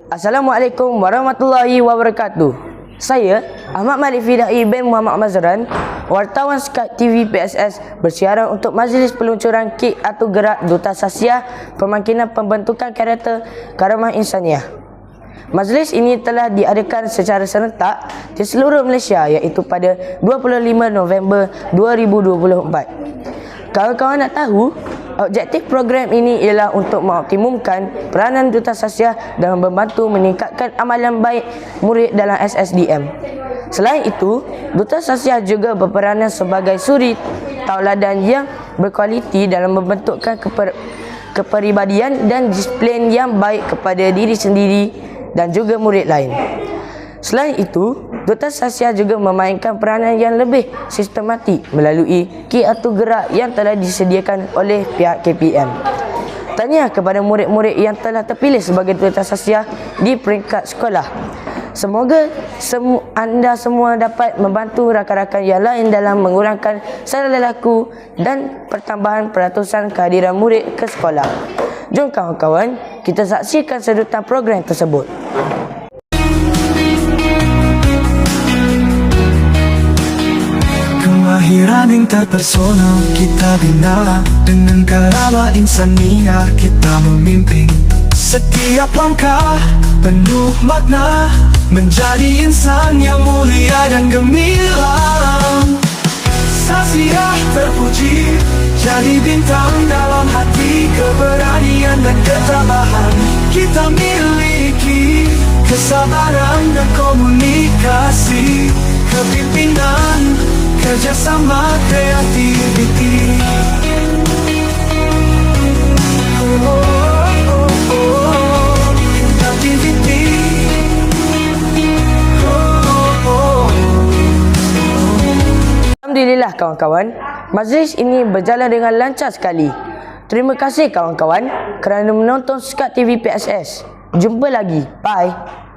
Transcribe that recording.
Assalamualaikum warahmatullahi wabarakatuh. Saya Ahmad Malik Fidai bin Muhammad Mazran, wartawan Skype TV PSS, bersiaran untuk majlis peluncuran kit atau gerak Duta Sasiah Pemangkitan Pembentukan Karakter Karamah Insaniah. Majlis ini telah diadakan secara serentak di seluruh Malaysia, iaitu pada 25 November 2024. Kawan-kawan nak tahu, objektif program ini ialah untuk mengoptimumkan peranan Duta Sasiah dalam membantu meningkatkan amalan baik murid dalam SSDM. Selain itu, Duta Sasiah juga berperanan sebagai suri tauladan yang berkualiti dalam membentukkan kepribadian dan disiplin yang baik kepada diri sendiri dan juga murid lain. Selain itu, Duta Sasiah juga memainkan peranan yang lebih sistematik melalui kit atau gerak yang telah disediakan oleh pihak KPM. Tahniah kepada murid-murid yang telah terpilih sebagai Duta Sasiah di peringkat sekolah. Semoga anda semua dapat membantu rakan-rakan yang lain dalam mengurangkan salah laku dan pertambahan peratusan kehadiran murid ke sekolah. Jom kawan-kawan, kita saksikan sedutan program tersebut. Kelahiran yang terpesona kita bina, dengan karamah insaniah kita memimpin. Setiap langkah penuh makna, menjadi insan yang mulia dan gemilang. Sasiah terpuji, jadi bintang dalam hati, keberanian dan ketabahan kita miliki. Kesabaran dan komunikasi, kepimpinan, kerjasama, kreativiti. Alhamdulillah kawan-kawan, majlis ini berjalan dengan lancar sekali. Terima kasih kawan-kawan kerana menonton Skype TV PSS. Jumpa lagi. Bye.